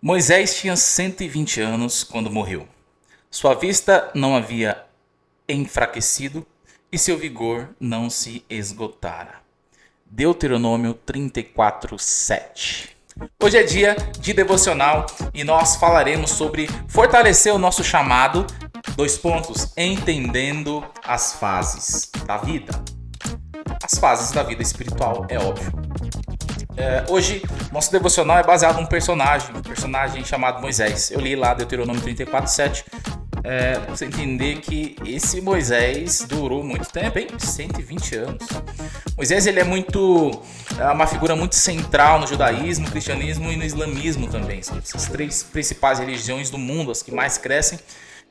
Moisés tinha 120 anos quando morreu. Sua vista não havia enfraquecido e seu vigor não se esgotara. Deuteronômio 34:7. Hoje é dia de devocional e nós falaremos sobre fortalecer o nosso chamado, entendendo as fases da vida. As fases da vida espiritual, é óbvio. Hoje, nosso devocional é baseado num personagem chamado Moisés. Eu li lá Deuteronômio 34:7, pra você entender que esse Moisés durou muito tempo, hein? 120 anos. Moisés ele é uma figura muito central no judaísmo, no cristianismo e no islamismo também. São essas três principais religiões do mundo, as que mais crescem.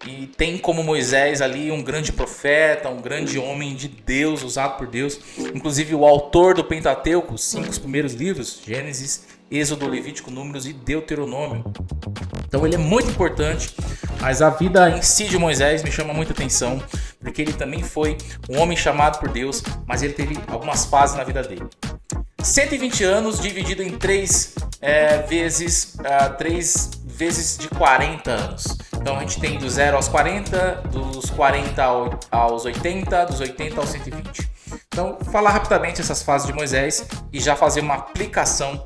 E tem como Moisés ali um grande profeta, um grande homem de Deus, usado por Deus. Inclusive o autor do Pentateuco, os 5 primeiros livros, Gênesis, Êxodo, Levítico, Números e Deuteronômio. Então ele é muito importante, mas a vida em si de Moisés me chama muita atenção, porque ele também foi um homem chamado por Deus, mas ele teve algumas fases na vida dele. 120 anos dividido em 3 vezes de 40 anos. Então a gente tem do 0 aos 40, dos 40 aos 80, dos 80 aos 120. Então, falar rapidamente essas fases de Moisés e já fazer uma aplicação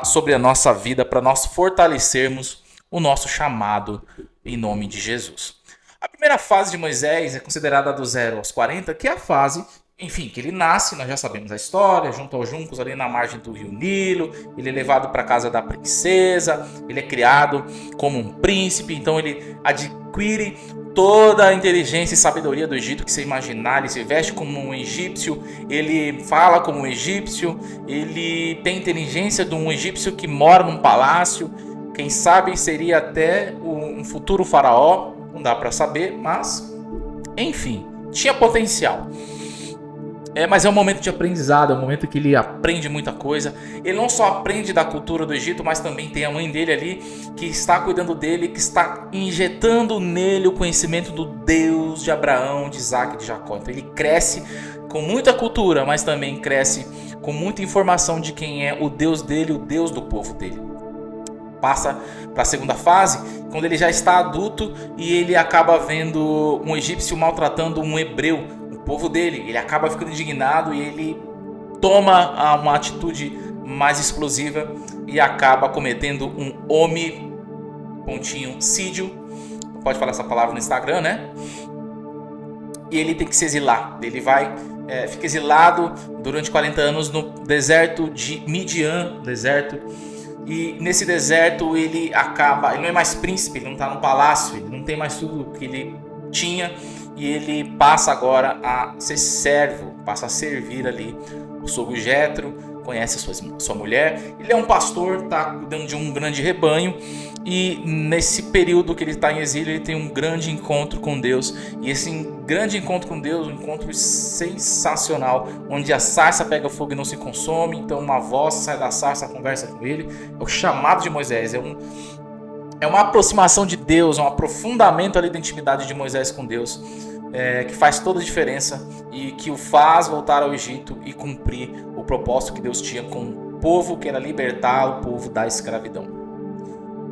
sobre a nossa vida para nós fortalecermos o nosso chamado em nome de Jesus. A primeira fase de Moisés é considerada do 0 aos 40, que é a fase, que ele nasce, nós já sabemos a história, junto aos juncos ali na margem do rio Nilo. Ele é levado para a casa da princesa, ele é criado como um príncipe, então ele adquire toda a inteligência e sabedoria do Egito que você imaginar. Ele se veste como um egípcio, ele fala como um egípcio, ele tem a inteligência de um egípcio que mora num palácio. Quem sabe seria até um futuro faraó, não dá para saber, mas enfim, tinha potencial. Mas é um momento de aprendizado, é um momento que ele aprende muita coisa. Ele não só aprende da cultura do Egito, mas também tem a mãe dele ali que está cuidando dele, que está injetando nele o conhecimento do Deus de Abraão, de Isaac e de Jacó. Então ele cresce com muita cultura, mas também cresce com muita informação de quem é o Deus dele, o Deus do povo dele. Passa para a segunda fase, quando ele já está adulto e ele acaba vendo um egípcio maltratando um hebreu, povo dele. Ele acaba ficando indignado e ele toma uma atitude mais explosiva e acaba cometendo um homicídio. Não pode falar essa palavra no Instagram, né? E ele tem que se exilar. Ele fica exilado durante 40 anos no deserto de Midian, e nesse deserto ele não é mais príncipe, ele não está no palácio, ele não tem mais tudo que ele tinha. E ele passa agora a ser servo, passa a servir ali o sogro Jetro, conhece sua mulher. Ele é um pastor, está cuidando de um grande rebanho. E nesse período que ele está em exílio, ele tem um grande encontro com Deus. E esse grande encontro com Deus, um encontro sensacional, onde a sarça pega fogo e não se consome. Então uma voz sai da sarça, conversa com ele. É o chamado de Moisés, é uma aproximação de Deus, um aprofundamento ali da intimidade de Moisés com Deus, que faz toda a diferença e que o faz voltar ao Egito e cumprir o propósito que Deus tinha com o povo, que era libertar o povo da escravidão.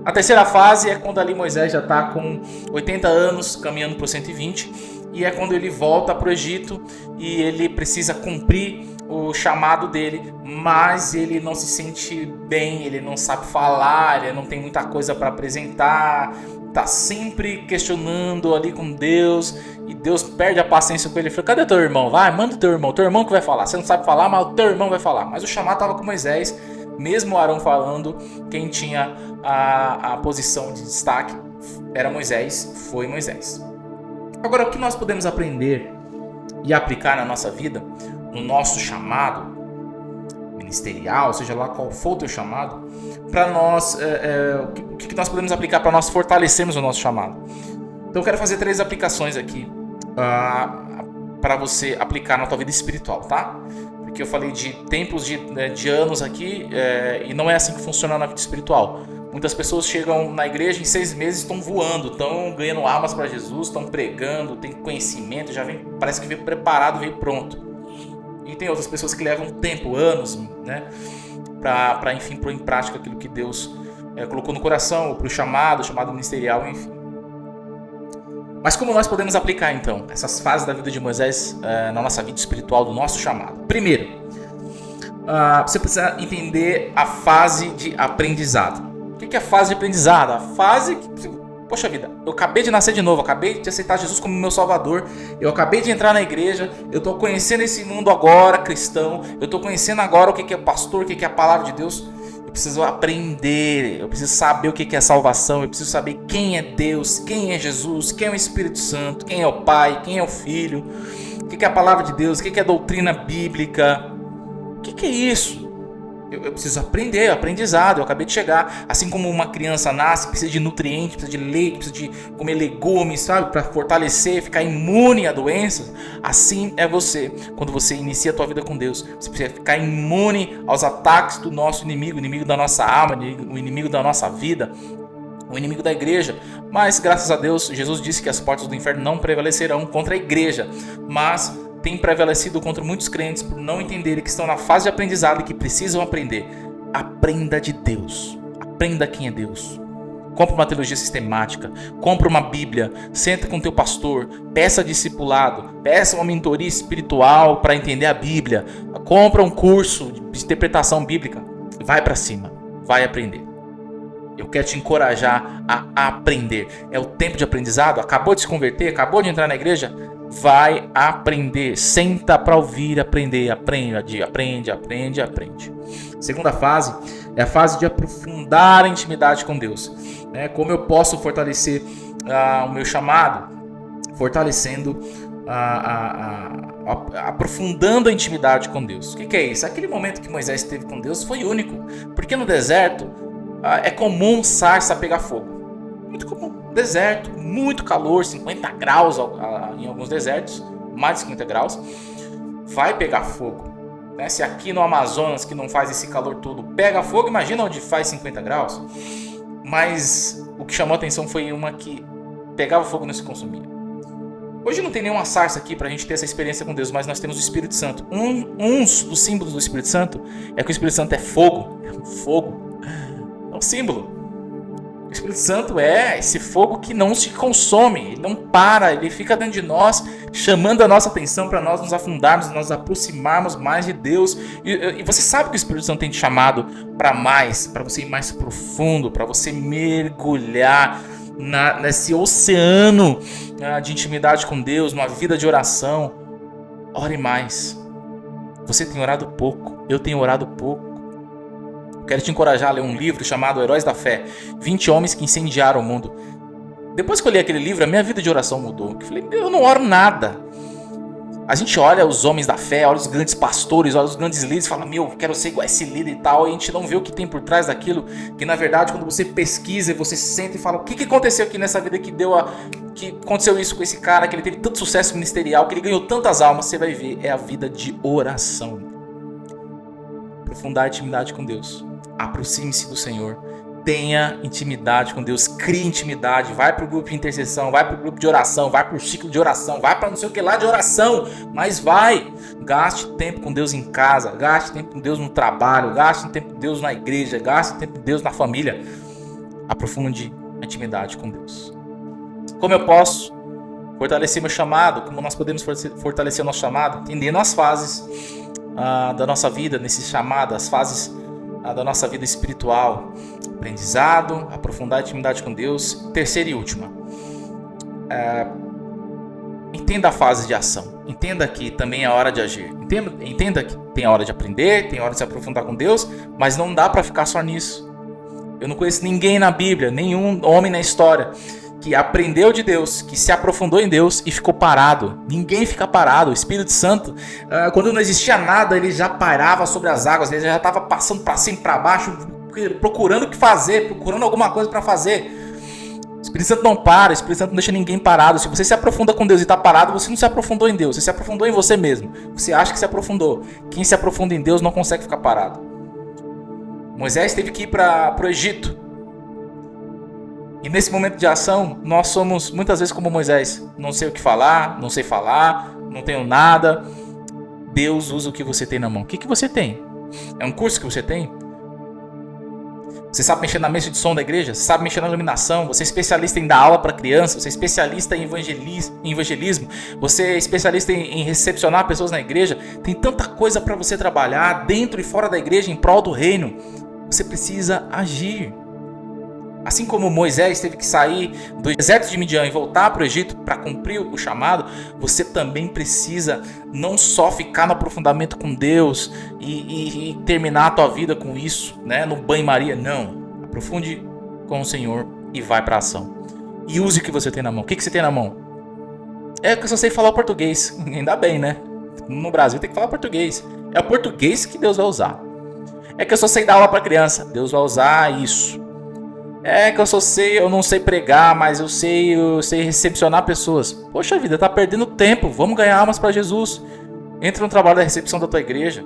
A terceira fase é quando ali Moisés já está com 80 anos, caminhando para os 120, e é quando ele volta para o Egito e ele precisa cumprir o chamado dele, mas ele não se sente bem, ele não sabe falar, ele não tem muita coisa para apresentar, está sempre questionando ali com Deus, e Deus perde a paciência com ele. Ele fala: cadê teu irmão? Vai, manda teu irmão que vai falar. Você não sabe falar, mas o teu irmão vai falar. Mas o chamado estava com Moisés, mesmo Arão falando, quem tinha a posição de destaque era Moisés, foi Moisés. Agora, o que nós podemos aprender e aplicar na nossa vida, no nosso chamado ministerial, seja lá qual for o teu chamado, para nós, o que nós podemos aplicar para nós fortalecermos o nosso chamado? Então eu quero fazer 3 aplicações aqui para você aplicar na tua vida espiritual, tá? Porque eu falei de tempos de anos aqui, e não é assim que funciona na vida espiritual. Muitas pessoas chegam na igreja em 6 meses, estão voando, estão ganhando almas para Jesus, estão pregando, tem conhecimento, parece que veio preparado, veio pronto. E tem outras pessoas que levam tempo, anos, né, para enfim pôr em prática aquilo que Deus colocou no coração, para o chamado ministerial, enfim. Mas como nós podemos aplicar então essas fases da vida de Moisés na nossa vida espiritual, do nosso chamado? Primeiro, você precisa entender a fase de aprendizado. O que é a fase de aprendizado? A fase que, poxa vida, eu acabei de nascer de novo, eu acabei de aceitar Jesus como meu Salvador, eu acabei de entrar na igreja, eu estou conhecendo esse mundo agora, cristão, eu estou conhecendo agora o que é pastor, o que é a palavra de Deus. Eu preciso aprender, eu preciso saber o que é salvação, eu preciso saber quem é Deus, quem é Jesus, quem é o Espírito Santo, quem é o Pai, quem é o Filho, o que é a palavra de Deus, o que é a doutrina bíblica, o que é isso? Eu preciso aprender, aprendizado, eu acabei de chegar. Assim como uma criança nasce, precisa de nutrientes, precisa de leite, precisa de comer legumes, sabe? Para fortalecer, ficar imune a doenças. Assim é você, quando você inicia a tua vida com Deus. Você precisa ficar imune aos ataques do nosso inimigo, o inimigo da nossa alma, o inimigo da nossa vida, o inimigo da igreja. Mas graças a Deus, Jesus disse que as portas do inferno não prevalecerão contra a igreja. Mas tem prevalecido contra muitos crentes por não entenderem que estão na fase de aprendizado e que precisam aprender. Aprenda de Deus. Aprenda quem é Deus. Compre uma teologia sistemática. Compre uma Bíblia. Senta com teu pastor. Peça discipulado. Peça uma mentoria espiritual para entender a Bíblia. Compra um curso de interpretação bíblica. Vai para cima. Vai aprender. Eu quero te encorajar a aprender. É o tempo de aprendizado. Acabou de se converter. Acabou de entrar na igreja. Vai aprender, senta para ouvir, aprender, aprende. Segunda fase é a fase de aprofundar a intimidade com Deus. Como eu posso fortalecer o meu chamado? Fortalecendo, aprofundando a intimidade com Deus. O que é isso? Aquele momento que Moisés teve com Deus foi único, porque no deserto é comum sarça pegar fogo. Muito comum. Deserto, muito calor, 50 graus em alguns desertos, mais de 50 graus, vai pegar fogo. Se aqui no Amazonas, que não faz esse calor todo, pega fogo, imagina onde faz 50 graus. Mas o que chamou a atenção foi uma que pegava fogo e não se consumia. Hoje não tem nenhuma sarça aqui para a gente ter essa experiência com Deus, mas nós temos o Espírito Santo. Um dos símbolos do Espírito Santo é que o Espírito Santo é fogo. É um símbolo. O Espírito Santo é esse fogo que não se consome, ele não para, ele fica dentro de nós, chamando a nossa atenção para nós nos afundarmos, nos aproximarmos mais de Deus. E você sabe que o Espírito Santo tem te chamado para mais, para você ir mais profundo, para você mergulhar nesse oceano de intimidade com Deus, numa vida de oração. Ore mais. Você tem orado pouco, eu tenho orado pouco. Quero te encorajar a ler um livro chamado Heróis da Fé, 20 homens que incendiaram o mundo. Depois que eu li aquele livro, a minha vida de oração mudou. Eu falei, eu não oro nada. A gente olha os homens da fé, olha os grandes pastores, olha os grandes líderes e fala, quero ser igual a esse líder e tal. E a gente não vê o que tem por trás daquilo. Que na verdade, quando você pesquisa e você senta e fala, o que aconteceu aqui nessa vida que aconteceu isso com esse cara, que ele teve tanto sucesso ministerial, que ele ganhou tantas almas, você vai ver, é a vida de oração. Aprofundar a intimidade com Deus. Aproxime-se do Senhor, tenha intimidade com Deus, crie intimidade, vai para o grupo de intercessão, vai para o grupo de oração, vai para o ciclo de oração, vai para não sei o que lá de oração, mas gaste tempo com Deus em casa, gaste tempo com Deus no trabalho, gaste tempo com Deus na igreja, gaste tempo com Deus na família. Aprofunde a intimidade com Deus. Como eu posso fortalecer meu chamado? Como nós podemos fortalecer o nosso chamado? Entendendo as fases da nossa vida, nesse chamado, as fases da nossa vida espiritual. Aprendizado, aprofundar a intimidade com Deus. Terceira e última, entenda a fase de ação. Entenda que também é hora de agir. Entenda que tem a hora de aprender, tem a hora de se aprofundar com Deus, mas não dá para ficar só nisso. Eu não conheço ninguém na Bíblia, nenhum homem na história que aprendeu de Deus, que se aprofundou em Deus e ficou parado. Ninguém fica parado. O Espírito Santo, quando não existia nada, ele já pairava sobre as águas, ele já estava passando para cima e para baixo, procurando o que fazer, procurando alguma coisa para fazer. O Espírito Santo não para, o Espírito Santo não deixa ninguém parado. Se você se aprofunda com Deus e está parado, você não se aprofundou em Deus, você se aprofundou em você mesmo. Você acha que se aprofundou. Quem se aprofunda em Deus não consegue ficar parado. Moisés teve que ir para o Egito. E nesse momento de ação, nós somos muitas vezes como Moisés. Não sei o que falar, não sei falar, não tenho nada. Deus usa o que você tem na mão. O que você tem? É um curso que você tem? Você sabe mexer na mesa de som da igreja? Você sabe mexer na iluminação? Você é especialista em dar aula para criança? Você é especialista em evangelismo? Você é especialista em recepcionar pessoas na igreja? Tem tanta coisa para você trabalhar dentro e fora da igreja em prol do reino. Você precisa agir. Assim como Moisés teve que sair do deserto de Midian e voltar para o Egito para cumprir o chamado, você também precisa não só ficar no aprofundamento com Deus e terminar a tua vida com isso, né, no banho-maria. Não. Aprofunde com o Senhor e vai para a ação. E use o que você tem na mão. O que você tem na mão? É que eu só sei falar o português. Ainda bem, né? No Brasil tem que falar português. É o português que Deus vai usar. É que eu só sei dar aula para criança. Deus vai usar isso. É que eu não sei pregar, mas eu sei recepcionar pessoas. Poxa vida, tá perdendo tempo. Vamos ganhar almas para Jesus. Entra no trabalho da recepção da tua igreja.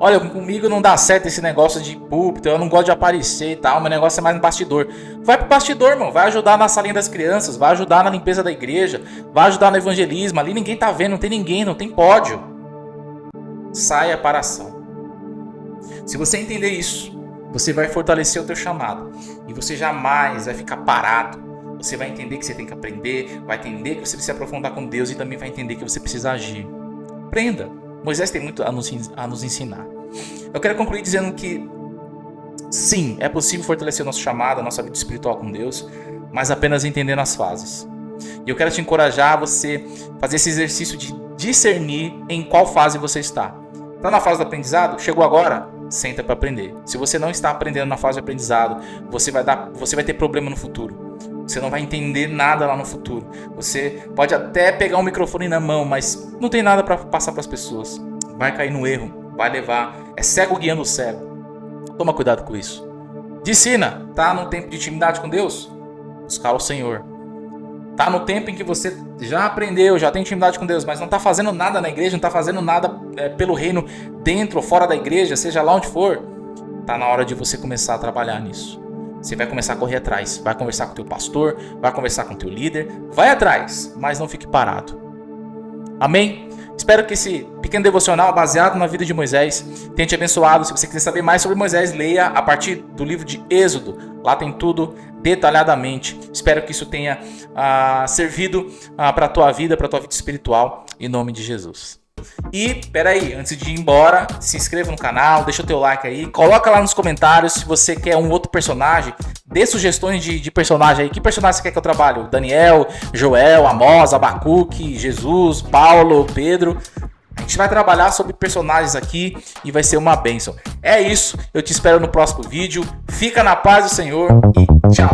Olha, comigo não dá certo esse negócio de púlpito, eu não gosto de aparecer e tal, meu negócio é mais no bastidor. Vai pro bastidor, irmão, vai ajudar na salinha das crianças, vai ajudar na limpeza da igreja, vai ajudar no evangelismo. Ali ninguém tá vendo, não tem ninguém, não tem pódio. Saia para a ação. Se você entender isso, você vai fortalecer o teu chamado e você jamais vai ficar parado. Você vai entender que você tem que aprender, vai entender que você precisa aprofundar com Deus e também vai entender que você precisa agir. Aprenda. Moisés tem muito a nos ensinar. Eu quero concluir dizendo que sim, é possível fortalecer o nosso chamado, a nossa vida espiritual com Deus, mas apenas entendendo as fases. E eu quero te encorajar a você fazer esse exercício de discernir em qual fase você está. Está na fase do aprendizado? Chegou agora? Senta para aprender. Se você não está aprendendo na fase de aprendizado, você vai ter problema no futuro. Você não vai entender nada lá no futuro. Você pode até pegar um microfone na mão, mas não tem nada para passar para as pessoas. Vai cair no erro, vai levar. É cego guiando o cego. Toma cuidado com isso. Discina. Tá no tempo de intimidade com Deus? Buscar o Senhor. Tá no tempo em que você já aprendeu, já tem intimidade com Deus, mas não está fazendo nada na igreja, não está fazendo nada pelo reino dentro ou fora da igreja, seja lá onde for. Tá na hora de você começar a trabalhar nisso. Você vai começar a correr atrás, vai conversar com o teu pastor, vai conversar com o teu líder, vai atrás, mas não fique parado. Amém? Espero que esse pequeno devocional baseado na vida de Moisés tenha te abençoado. Se você quiser saber mais sobre Moisés, leia a partir do livro de Êxodo. Lá tem tudo detalhadamente. Espero que isso tenha servido para a tua vida espiritual, em nome de Jesus. E, peraí, antes de ir embora, se inscreva no canal, deixa o teu like aí, coloca lá nos comentários se você quer um outro personagem, dê sugestões de personagem aí. Que personagem você quer que eu trabalhe? Daniel, Joel, Amós, Abacuque, Jesus, Paulo, Pedro. A gente vai trabalhar sobre personagens aqui e vai ser uma bênção. É isso, eu te espero no próximo vídeo. Fica na paz do Senhor e tchau!